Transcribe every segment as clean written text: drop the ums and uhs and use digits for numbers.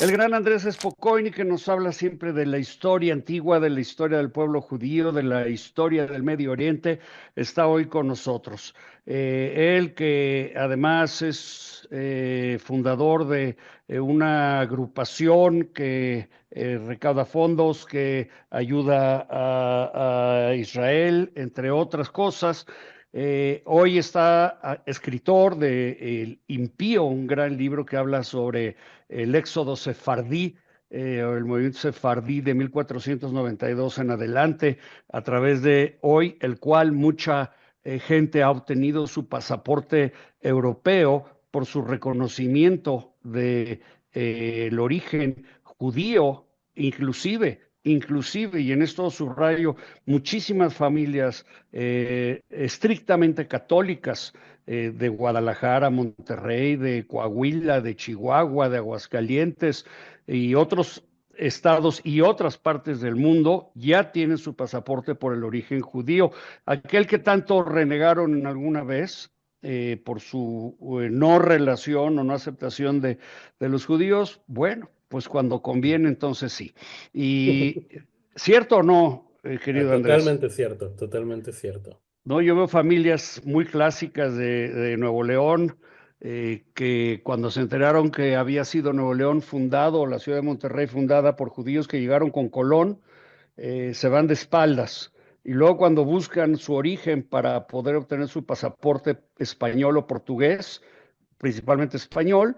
El gran Andrés Spokojny, que nos habla siempre de la historia antigua, de la historia del pueblo judío, de la historia del Medio Oriente, está hoy con nosotros. Él que además es fundador de una agrupación que recauda fondos, que ayuda a Israel, entre otras cosas. Hoy está escritor de El Impío, un gran libro que habla sobre el éxodo sefardí, o el movimiento sefardí de 1492 en adelante, a través de hoy, el cual mucha gente ha obtenido su pasaporte europeo por su reconocimiento de el origen judío, inclusive, y en esto subrayo, muchísimas familias estrictamente católicas de Guadalajara, Monterrey, de Coahuila, de Chihuahua, de Aguascalientes y otros estados y otras partes del mundo ya tienen su pasaporte por el origen judío. Aquel que tanto renegaron alguna vez por su no relación o no aceptación de los judíos, bueno, pues cuando conviene, entonces sí. Y cierto o no, querido Andrés. Totalmente cierto, totalmente cierto. No, yo veo familias muy clásicas de Nuevo León que cuando se enteraron que había sido Nuevo León fundado, la ciudad de Monterrey fundada por judíos que llegaron con Colón, se van de espaldas. Y luego cuando buscan su origen para poder obtener su pasaporte español o portugués, principalmente español,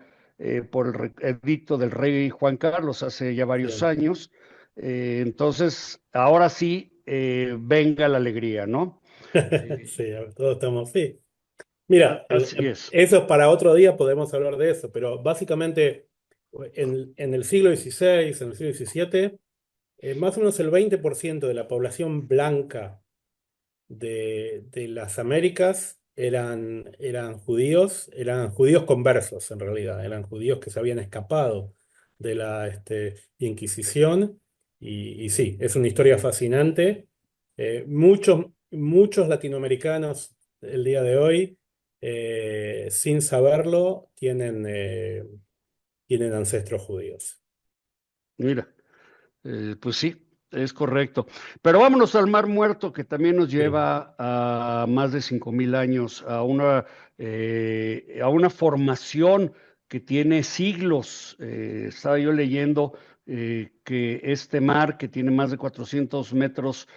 por el edicto del rey Juan Carlos hace ya varios Sí, años, entonces ahora sí, venga la alegría, ¿no? Eh, sí, todos estamos, sí. Mira, Así es. eso es para otro día, podemos hablar de eso, pero básicamente en el siglo XVI, en el siglo XVII, más o menos el 20% de la población blanca de las Américas eran judíos conversos en realidad, eran judíos que se habían escapado de la Inquisición y sí, es una historia fascinante. Muchos latinoamericanos el día de hoy, sin saberlo, tienen ancestros judíos. Mira, pues sí, es correcto. Pero vámonos al Mar Muerto, que también nos Sí, lleva a más de 5000 años, a una formación que tiene siglos. Estaba yo leyendo que este mar, que tiene más de 400 metros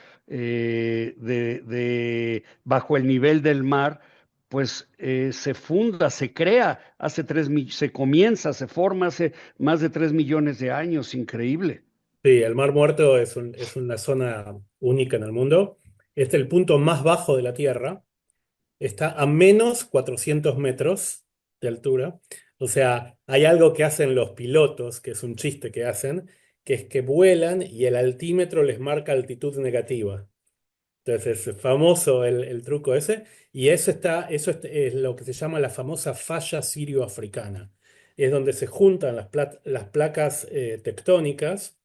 bajo el nivel del mar, pues se funda, se crea se comienza, se forma hace más de 3 millones de años, increíble. sí, el Mar Muerto es una zona única en el mundo. Es el punto más bajo de la Tierra. Está a menos 400 metros de altura. O sea, hay algo que hacen los pilotos, que es un chiste que hacen, que es que vuelan y el altímetro les marca altitud negativa. Entonces es famoso el truco ese. Y es lo que se llama la famosa falla sirio-africana. Es donde se juntan las placas tectónicas,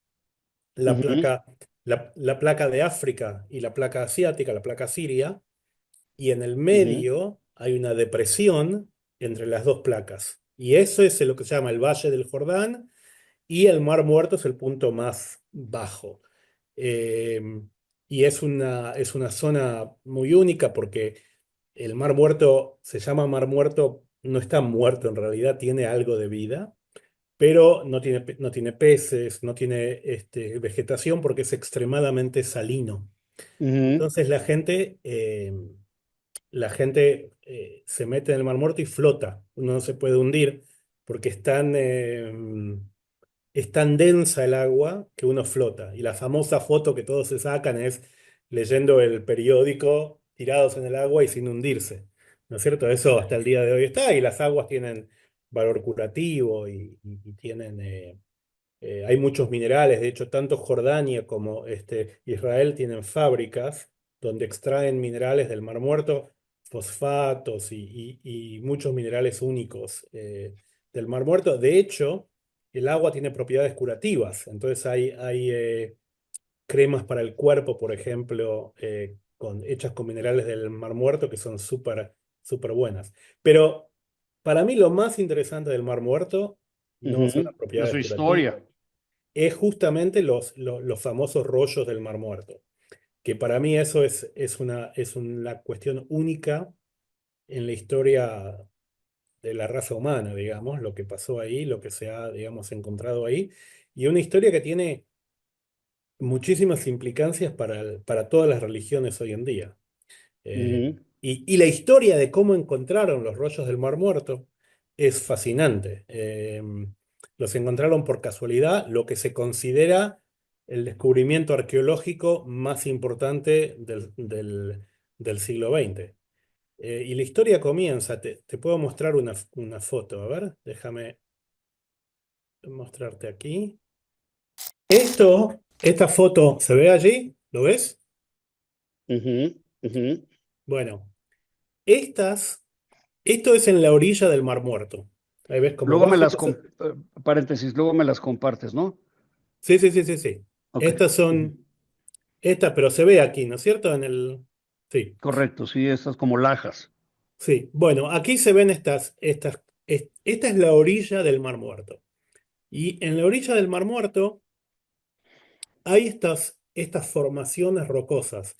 la Ujú, placa, la placa de África y la placa asiática, la placa siria, y en el ujú. medio hay una depresión entre las dos placas. Y eso es lo que se llama el Valle del Jordán y el Mar Muerto es el punto más bajo. Eh, y es una zona muy única porque el Mar Muerto se llama Mar Muerto, no está muerto en realidad, tiene algo de vida, pero no tiene peces, no tiene vegetación porque es extremadamente salino. Ujú, Entonces la gente se mete en el Mar Muerto y flota. Uno no se puede hundir porque es tan densa el agua que uno flota. Y la famosa foto que todos se sacan es leyendo el periódico tirados en el agua y sin hundirse. ¿No es cierto? Eso hasta el día de hoy está y las aguas tienen valor curativo y tienen... hay muchos minerales, de hecho, tanto Jordania como Israel tienen fábricas donde extraen minerales del Mar Muerto, fosfatos y muchos minerales únicos del Mar Muerto. De hecho, el agua tiene propiedades curativas, entonces hay cremas para el cuerpo, por ejemplo, hechas con minerales del Mar Muerto que son súper buenas. Pero para mí lo más interesante del Mar Muerto no son las De propiedades su curativas, historia. es justamente los famosos rollos del Mar Muerto, que para mí eso es una cuestión única en la historia de la raza humana, digamos, lo que pasó ahí, lo que se ha, digamos, encontrado ahí, y una historia que tiene muchísimas implicancias para todas las religiones hoy en día. Ujú, Y la historia de cómo encontraron los rollos del Mar Muerto es fascinante. Los encontraron por casualidad, lo que se considera el descubrimiento arqueológico más importante del siglo XX. Y la historia comienza, te puedo mostrar una foto, a ver, déjame mostrarte aquí. Esta foto, ¿se ve allí? ¿Lo ves? ujú, ujú. Bueno, estas, esto es en la orilla del Mar Muerto. Ahí ves como Luego me bajo. las, paréntesis, luego me las compartes, ¿no? Sí, sí, sí, sí, sí. Ok. Estas Ujú. son, estas, pero se ve aquí, ¿no es cierto? Sí, Correcto, sí, estas como lajas. sí. Bueno, aquí se ven esta es la orilla del Mar Muerto. Y en la orilla del Mar Muerto hay estas formaciones rocosas.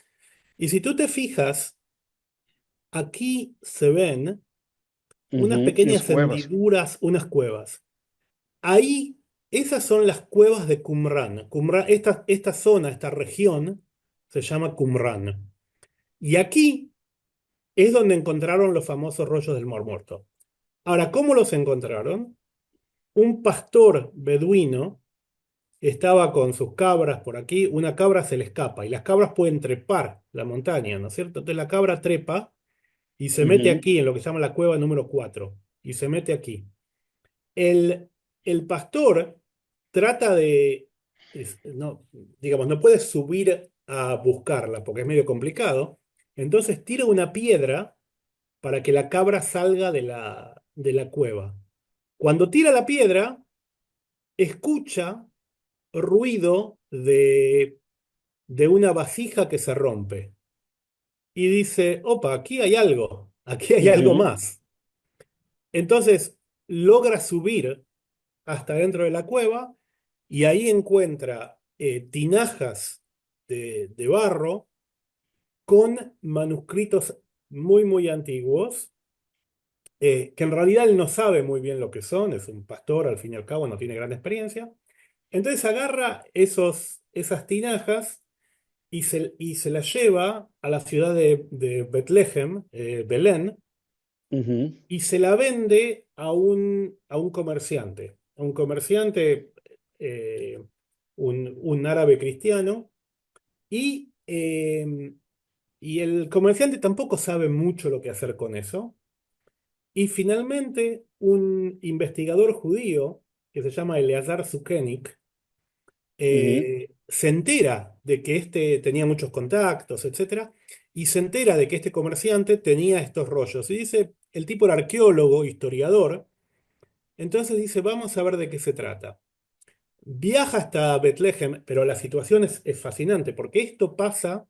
Y si tú te fijas, aquí se ven unas Ujú, las pequeñas cuevas. hendiduras, unas cuevas. Ahí, esas son las cuevas de Qumran. Esta zona, esta región, se llama Qumran. Y aquí es donde encontraron los famosos rollos del Mar Muerto. Ahora, ¿cómo los encontraron? Un pastor beduino estaba con sus cabras por aquí, una cabra se le escapa y las cabras pueden trepar la montaña, ¿no es cierto? Entonces la cabra trepa y se mete Ujú, aquí en lo que se llama la cueva número 4 y se mete aquí. El, el pastor trata no, digamos, no puede subir a buscarla porque es medio complicado, entonces tira una piedra para que la cabra salga de la cueva. Cuando tira la piedra, escucha ruido de una vasija que se rompe y dice, opa, aquí hay algo ujú, más. Entonces logra subir hasta dentro de la cueva y ahí encuentra tinajas de barro con manuscritos muy, muy antiguos, que en realidad él no sabe muy bien lo que son, es un pastor, al fin y al cabo no tiene gran experiencia. Entonces agarra esas tinajas y se las lleva a la ciudad de Betlehem, Belén, ujú, y se la vende a un comerciante, eh, un árabe cristiano, y el comerciante tampoco sabe mucho lo que hacer con eso. Y finalmente un investigador judío que se llama Eleazar Sukenik ujú, se entera de que este tenía muchos contactos, etcétera, y se entera de que este comerciante tenía estos rollos. Y dice, el tipo era arqueólogo, historiador, entonces dice, vamos a ver de qué se trata. Viaja hasta Betlehem, pero la situación es fascinante, porque esto pasa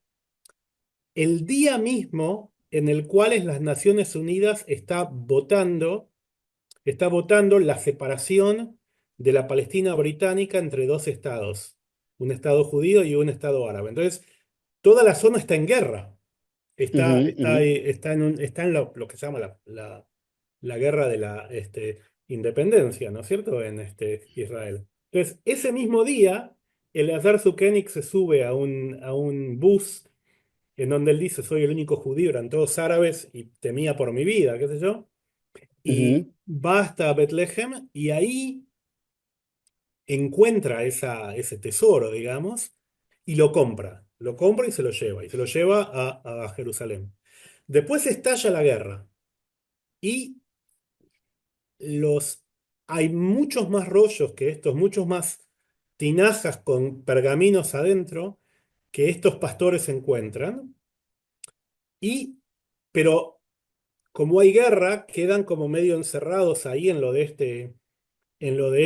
el día mismo en el cual las Naciones Unidas está votando la separación de la Palestina británica entre dos estados, un estado judío y un estado árabe. Entonces, toda la zona está en guerra, ujú, ujú, está en lo que se llama la guerra de la independencia, ¿no es cierto?, en Israel. Entonces, ese mismo día, Eleazar Zukenik se sube a un bus en donde él dice, soy el único judío, eran todos árabes y temía por mi vida, qué sé yo, y ujú, va hasta Betlehem y ahí encuentra ese tesoro, digamos, y lo compra y se lo lleva a Jerusalén. Después estalla la guerra y los, hay muchos más rollos que estos, muchos más tinajas con pergaminos adentro que estos pastores encuentran, y, pero como hay guerra, quedan como medio encerrados ahí en lo de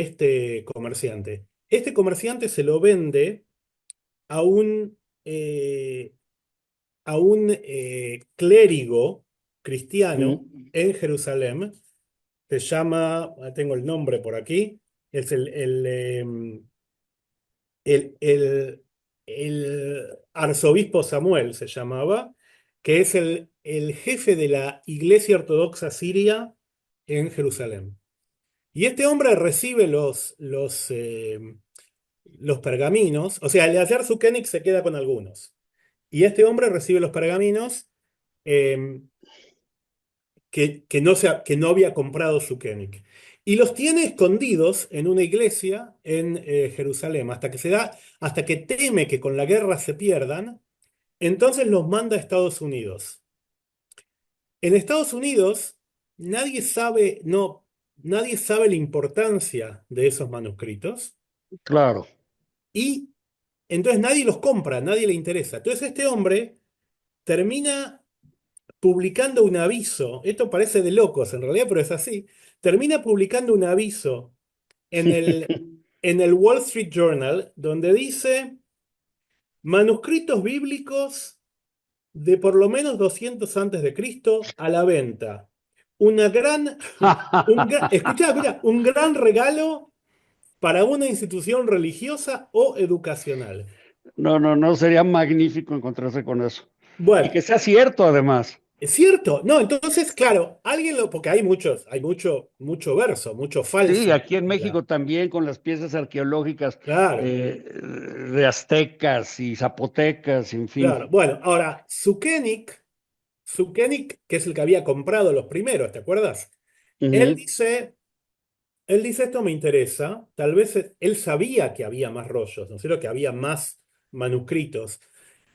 este comerciante. Este comerciante se lo vende a un clérigo cristiano ujú, en Jerusalén. Se llama, tengo el nombre por aquí, es el, el arzobispo Samuel se llamaba, que es el jefe de la Iglesia Ortodoxa Siria en Jerusalén. Y este hombre recibe los pergaminos, o sea, el Eliezer Zukenik se queda con algunos. Y este hombre recibe los pergaminos eh, que no había comprado Zukenik. Y los tiene escondidos en una iglesia en Jerusalén, hasta que teme que con la guerra se pierdan, entonces los manda a Estados Unidos. En Estados Unidos nadie sabe, no, nadie sabe la importancia de esos manuscritos Claro. y entonces nadie los compra, nadie le interesa. Entonces este hombre termina publicando un aviso, esto parece de locos en realidad, pero es así, termina publicando un aviso en en el Wall Street Journal donde dice manuscritos bíblicos de por lo menos 200 antes de Cristo a la venta. Una gran, escucha, un gran regalo para una institución religiosa o educacional. No, no, no, sería magnífico encontrarse con eso. Y Bueno, que sea cierto, además. es cierto, no, entonces, claro, porque hay mucho verso, mucho Sí, falso. aquí en México también con las piezas arqueológicas Claro, de aztecas y zapotecas, en fin. claro. Bueno, ahora, Zukenik, que es el que había comprado los primeros, ¿te acuerdas? Él Ujú. dice, él dice, esto me interesa, tal vez él sabía que había más rollos, ¿no es cierto? Que había más manuscritos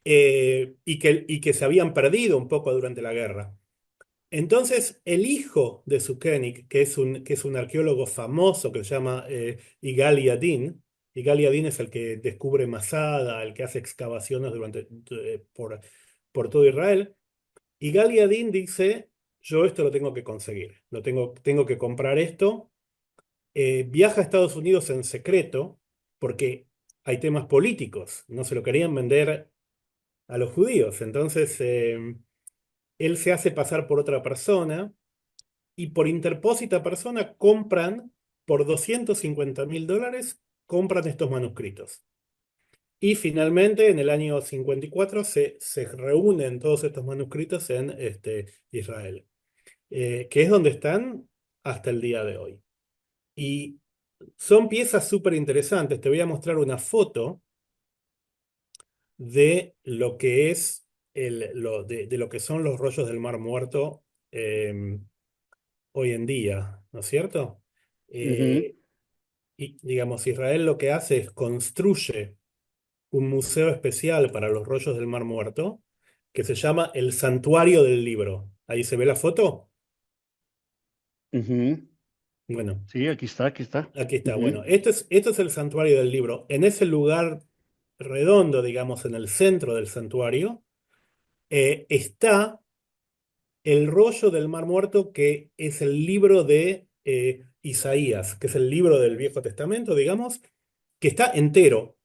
y que se habían perdido un poco durante la guerra. Entonces, el hijo de Zukenik, que es un arqueólogo famoso que se llama Igali Yadin, Igali Yadin es el que descubre Masada, el que hace excavaciones por todo Israel. Igali Yadin dice, yo esto lo tengo que conseguir, tengo que comprar esto. Viaja a Estados Unidos en secreto porque hay temas políticos, no se lo querían vender a los judíos. Entonces, él se hace pasar por otra persona y por interpósita persona compran por $250.000, compran estos manuscritos. Y finalmente, en el año 54, se reúnen todos estos manuscritos en Israel, que es donde están hasta el día de hoy. Y son piezas súper interesantes. Te voy a mostrar una foto de lo que es de lo que son los rollos del Mar Muerto hoy en día, ¿no es cierto? Ujú. Eh, y digamos, Israel lo que hace es construye un museo especial para los rollos del Mar Muerto que se llama el Santuario del Libro. ¿Ahí se ve la foto? Ujú. Bueno, Sí, aquí está, aquí está. aquí está. Bueno, Ujú. esto es el Santuario del Libro. En ese lugar redondo, digamos, en el centro del santuario, está el rollo del Mar Muerto, que es el libro de Isaías, que es el libro del Viejo Testamento, digamos, que está entero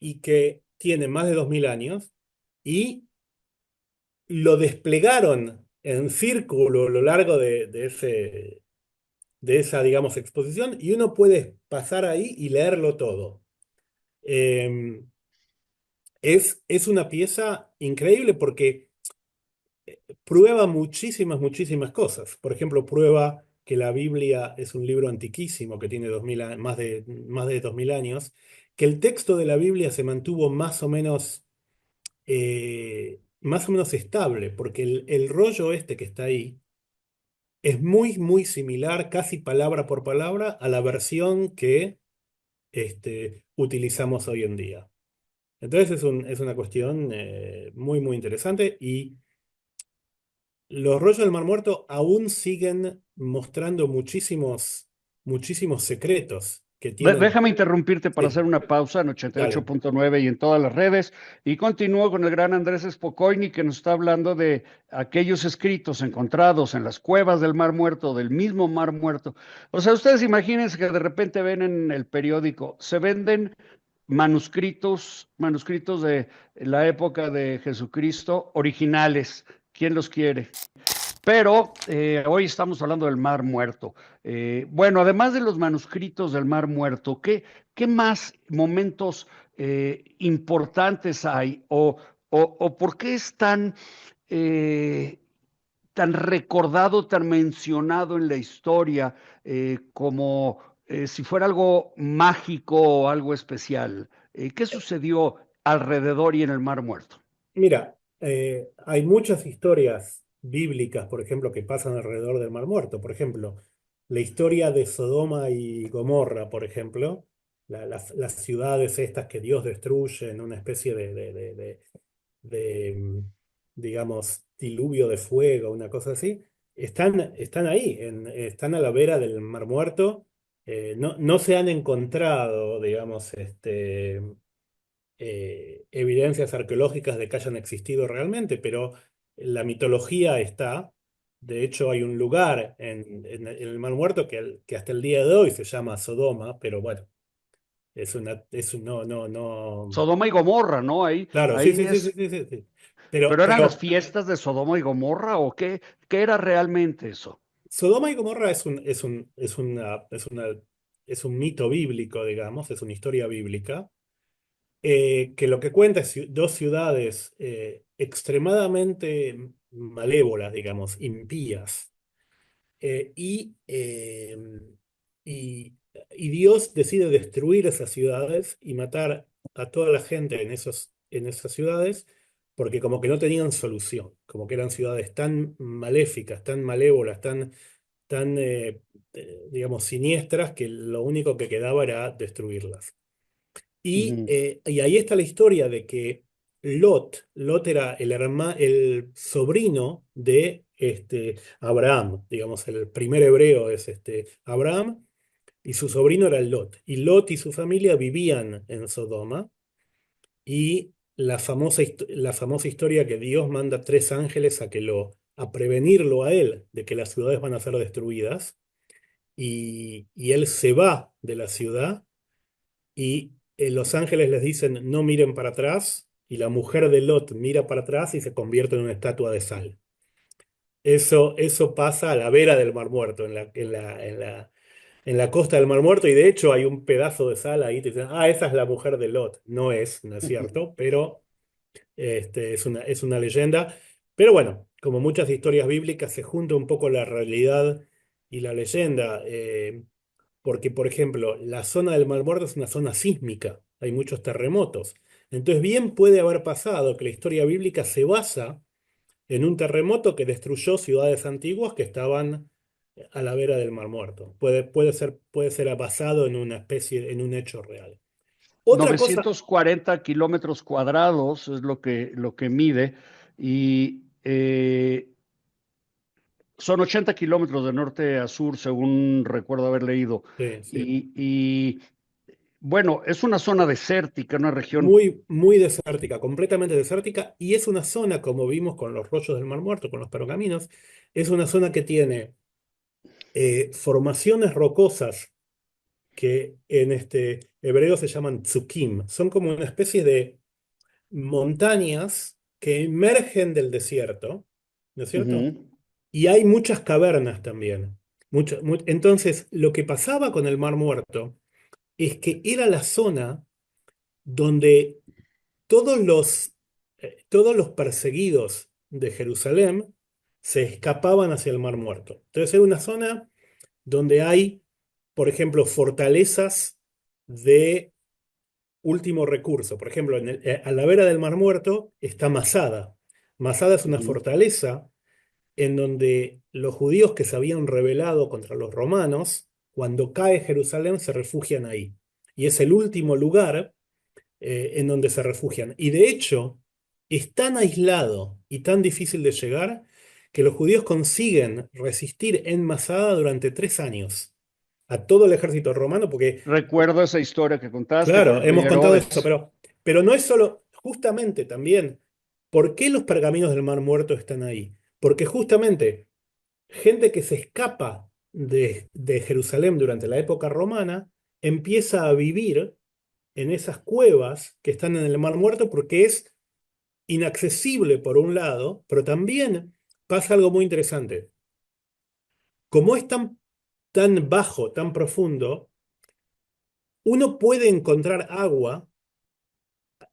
y que tiene más de 2000 años y lo desplegaron en círculo a lo largo de esa, digamos, exposición y uno puede pasar ahí y leerlo todo. Eh, es una pieza increíble porque prueba muchísimas cosas. Por ejemplo, prueba que la Biblia es un libro antiquísimo que tiene más de 2000 años, que el texto de la Biblia se mantuvo más o menos estable, porque el rollo este que está ahí es muy similar, casi palabra por palabra, a la versión que utilizamos hoy en día. Entonces es una cuestión muy interesante y los rollos del Mar Muerto aún siguen mostrando muchísimos secretos que tienen. Déjame interrumpirte para Sí, hacer una pausa en dale. 88.9 y en todas las redes y continúo con el gran Andrés Spokojny que nos está hablando de aquellos escritos encontrados en las cuevas del Mar Muerto, del mismo Mar Muerto. O sea, ustedes imagínense que de repente ven en el periódico, se venden manuscritos de la época de Jesucristo originales. ¿Quién los quiere? Pero hoy estamos hablando del Mar Muerto. Bueno, además de los manuscritos del Mar Muerto, ¿qué más momentos importantes hay? O por qué es eh, tan recordado, tan mencionado en la historia, como si fuera algo mágico o algo especial? ¿Qué sucedió alrededor y en el Mar Muerto? Mira, hay muchas historias bíblicas, por ejemplo, que pasan alrededor del Mar Muerto. Por ejemplo, la historia de Sodoma y Gomorra, por ejemplo, las ciudades estas que Dios destruye en una especie de, digamos, diluvio de fuego, una cosa así, están ahí, están a la vera del Mar Muerto. No se han encontrado, digamos, evidencias arqueológicas de que hayan existido realmente, pero la mitología está. De hecho, hay un lugar en el Mar Muerto que hasta el día de hoy se llama Sodoma, pero bueno, no. Sodoma y Gomorra, ¿no? Claro, sí, Ahí sí, sí, sí, es. sí, sí, sí. Pero, ¿Pero eran las pero fiestas de Sodoma y Gomorra o qué era realmente eso? Sodoma y Gomorra es un mito bíblico, digamos, es una historia bíblica, que lo que cuenta es dos ciudades extremadamente malévolas, digamos, impías, eh, y, eh, y, y Dios decide destruir esas ciudades y matar a toda la gente en esas ciudades, porque como que no tenían solución, como que eran ciudades tan maléficas, tan malévolas, digamos, siniestras, que lo único que quedaba era destruirlas. Ujú. Y ahí está la historia de que Lot era el sobrino de Abraham, digamos, el primer hebreo es Abraham, y su sobrino era Lot. Y Lot y su familia vivían en Sodoma, y la famosa historia que Dios manda tres ángeles a prevenirlo a él de que las ciudades van a ser destruidas, y él se va de la ciudad, y los ángeles les dicen no miren para atrás, y la mujer de Lot mira para atrás y se convierte en una estatua de sal. Eso pasa a la vera del Mar Muerto, en la costa del Mar Muerto, y de hecho hay un pedazo de sal ahí, te dicen, esa es la mujer de Lot. No es cierto, pero es una leyenda. Pero bueno, como muchas historias bíblicas, se junta un poco la realidad y la leyenda. Porque, por ejemplo, la zona del Mar Muerto es una zona sísmica, hay muchos terremotos. Entonces, bien puede haber pasado que la historia bíblica se basa en un terremoto que destruyó ciudades antiguas que estaban a la vera del Mar Muerto. Puede ser basado en una especie, en un hecho real. Otra cosa, 940 kilómetros cuadrados es lo que mide y son 80 kilómetros de norte a sur, según recuerdo haber leído. sí, sí, Y bueno, es una zona desértica, una región. muy desértica, completamente desértica, y es una zona, como vimos con los rollos del Mar Muerto, con los pergaminos, es una zona que tiene formaciones rocosas que en hebreo se llaman tsukim. Son como una especie de montañas que emergen del desierto, ¿no es cierto? Ujú. Y hay muchas cavernas también. Entonces, lo que pasaba con el Mar Muerto es que era la zona donde todos los perseguidos de Jerusalén se escapaban hacia el Mar Muerto. Entonces, era una zona donde hay, por ejemplo, fortalezas de último recurso. Por ejemplo, a la vera del Mar Muerto está Masada. Masada es una Ujú. fortaleza en donde los judíos que se habían rebelado contra los romanos, cuando cae Jerusalén, se refugian ahí. Y es el último lugar en donde se refugian. Y de hecho, es tan aislado y tan difícil de llegar que los judíos consiguen resistir en Masada durante 3 años a todo el ejército romano, porque Recuerdo esa historia que contaste con claro, el hemos rey contado eso, Herodes. pero no es solo, justamente también, ¿por qué los pergaminos del Mar Muerto están ahí? Porque justamente gente que se escapa de Jerusalén durante la época romana empieza a vivir en esas cuevas que están en el Mar Muerto, porque es inaccesible por un lado, pero también pasa algo muy interesante. Como es tan bajo, tan profundo, uno puede encontrar agua,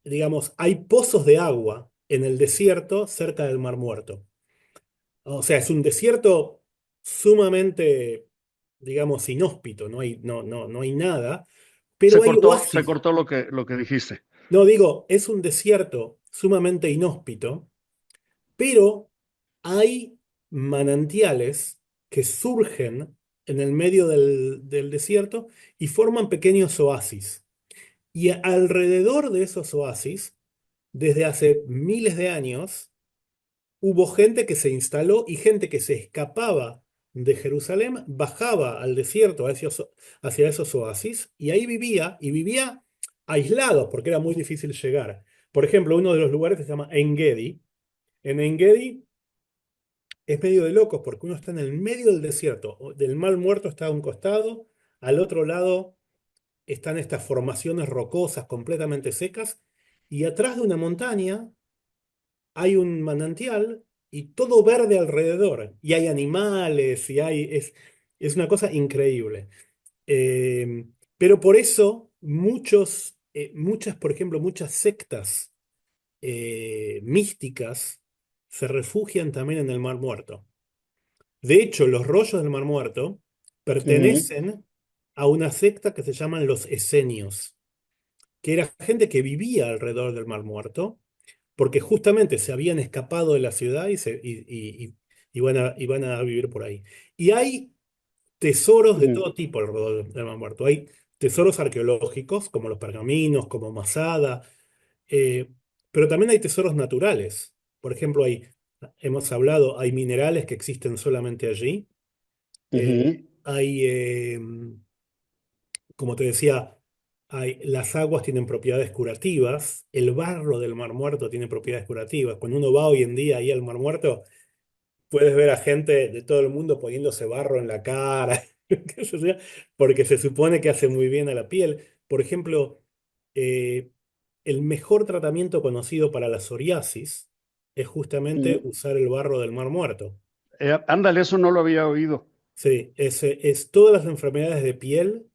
digamos, hay pozos de agua en el desierto cerca del Mar Muerto. O sea, es un desierto sumamente, digamos, inhóspito, no hay nada, pero hay Se oasis. cortó lo que dijiste. No, digo, es un desierto sumamente inhóspito, pero hay manantiales que surgen en el medio del desierto y forman pequeños oasis. Y alrededor de esos oasis, desde hace miles de años, hubo gente que se instaló y gente que se escapaba de Jerusalén, bajaba al desierto hacia esos oasis y ahí vivía, y vivía aislados porque era muy difícil llegar. Por ejemplo, uno de los lugares se llama En Gedi. En En Gedi es medio de locos porque uno está en el medio del desierto. Del Mar Muerto está a un costado, al otro lado están estas formaciones rocosas completamente secas y atrás de una montaña hay un manantial y todo verde alrededor. Y hay animales es una cosa increíble. Eh, pero por eso por ejemplo, muchas sectas místicas se refugian también en el Mar Muerto. De hecho, los rollos del Mar Muerto Ujú, pertenecen a una secta que se llaman los esenios, que era gente que vivía alrededor del Mar Muerto, porque justamente se habían escapado de la ciudad y van a vivir por ahí. Y hay tesoros de ujú, todo tipo alrededor del Mar Muerto. Hay tesoros arqueológicos, como los pergaminos, como Masada, eh, pero también hay tesoros naturales. Por ejemplo, hemos hablado, hay minerales que existen solamente allí. ujú. Hay, como te decía, las aguas tienen propiedades curativas, el barro del Mar Muerto tiene propiedades curativas. Cuando uno va hoy en día ahí al Mar Muerto, puedes ver a gente de todo el mundo poniéndose barro en la cara, qué sé yo, porque se supone que hace muy bien a la piel. Por ejemplo, eh, el mejor tratamiento conocido para la psoriasis es justamente Mm. usar el barro del Mar Muerto. Ándale, eso no lo había oído. Sí, es todas las enfermedades de piel.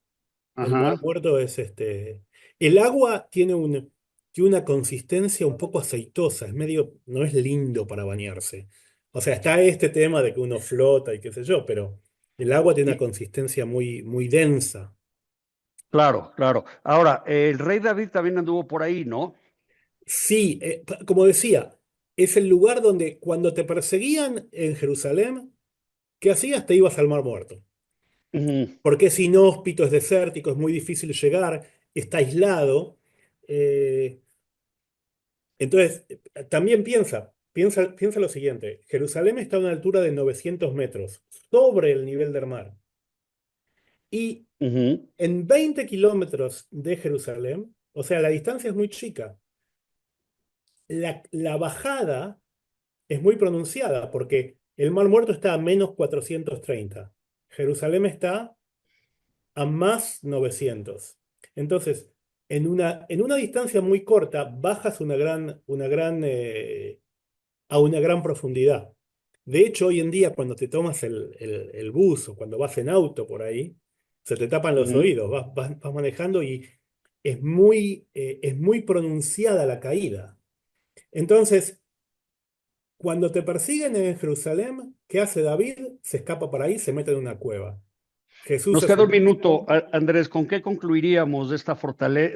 El Mar Ajá. Muerto es este. El agua tiene una consistencia un poco aceitosa, no es lindo para bañarse. O sea, está este tema de que uno flota y qué sé yo, pero el agua tiene una Y, consistencia muy densa. claro, claro. Ahora, el rey David también anduvo por ahí, ¿no? Sí, como decía, es el lugar donde cuando te perseguían en Jerusalén, ¿qué hacías? Te ibas al Mar Muerto. Ujú, Porque es inhóspito, es desértico, es muy difícil llegar, está aislado. eh, Entonces, también piensa lo siguiente, Jerusalén está a una altura de 900 metros sobre el nivel del mar y ujú, en 20 kilómetros de Jerusalén, o sea, la distancia es muy chica, la bajada es muy pronunciada porque el Mar Muerto está a -430, Jerusalén está a +900. Entonces, en una distancia muy corta, bajas a una gran profundidad. De hecho, hoy en día, cuando te tomas el bus o cuando vas en auto por ahí, se te tapan los ujú. oídos, vas manejando y es muy pronunciada la caída. Entonces, cuando te persiguen en Jerusalén, ¿qué hace David? Se escapa para ahí, se mete en una cueva. Jesús Nos es queda el un minuto, mismo. Andrés. ¿Con qué concluiríamos de esta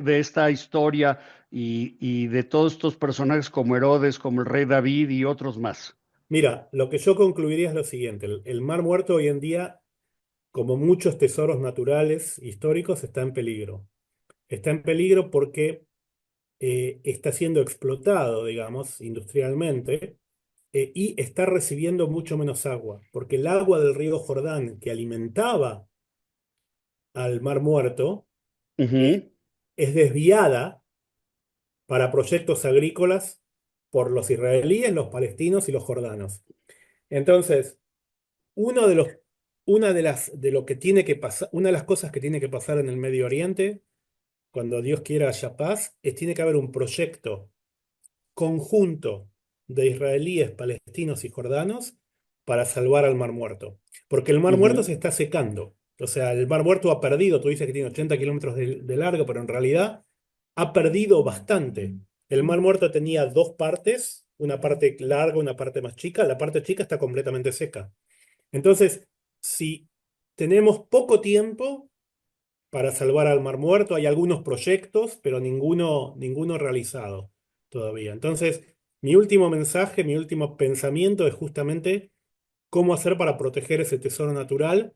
de esta historia y de todos estos personajes como Herodes, como el rey David y otros más? Mira, lo que yo concluiría es lo siguiente, el Mar Muerto hoy en día, como muchos tesoros naturales históricos, está en peligro. Está en peligro porque está siendo explotado, digamos, industrialmente, y está recibiendo mucho menos agua, porque el agua del río Jordán que alimentaba al Mar Muerto eh, Ujú, es desviada para proyectos agrícolas por los israelíes, los palestinos y los jordanos. Entonces, uno de los, de lo que tiene que pasar, una de las cosas que tiene que pasar en el Medio Oriente, cuando Dios quiera haya paz, tiene que haber un proyecto conjunto de israelíes, palestinos y jordanos para salvar al Mar Muerto. Porque el Mar Muerto se Ujú. está secando. O sea, el Mar Muerto ha perdido, tú dices que tiene 80 kilómetros de largo, pero en realidad ha perdido bastante. El Mar Muerto tenía dos partes, una parte larga, una parte más chica. La parte chica está completamente seca. Entonces, si tenemos poco tiempo para salvar al Mar Muerto, hay algunos proyectos, pero ninguno realizado todavía. Entonces, mi último mensaje, mi último pensamiento es justamente cómo hacer para proteger ese tesoro natural,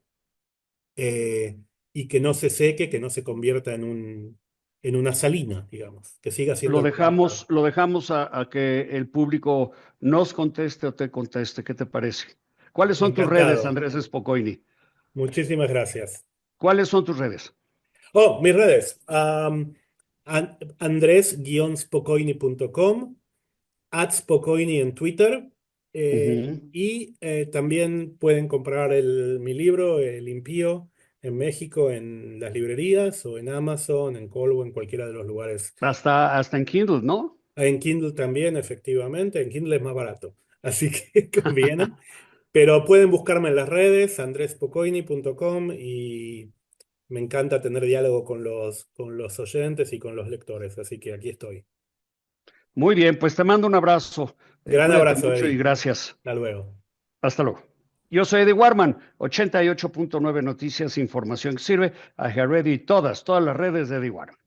eh, y que no se seque, que no se convierta en una salina, digamos, que siga siendo algo limitado. Lo dejamos a que el público nos conteste o te conteste. ¿Qué te parece? ¿Cuáles son tus redes, Encantado. Andrés Spokoiny? Muchísimas gracias. ¿Cuáles son tus redes? Oh, mis redes. Andres-spokoiny.com, @spokoiny en Twitter. Ujú. También pueden comprar mi libro, El Impío, en México, en las librerías o en Amazon, en Kobo, en cualquiera de los lugares. Hasta en Kindle, ¿no? En Kindle también, efectivamente. En Kindle es más barato, así que conviene. Pero pueden buscarme en las redes, andrespocoini.com, y me encanta tener diálogo con los oyentes y con los lectores, así que aquí estoy. Muy bien, pues te mando un abrazo. Gran Cuídate abrazo, mucho y Eddie. gracias. Hasta luego. Hasta luego. Yo soy Eddie Warman, 88.9 Noticias, información que sirve a Heredia y todas las redes de Eddie Warman.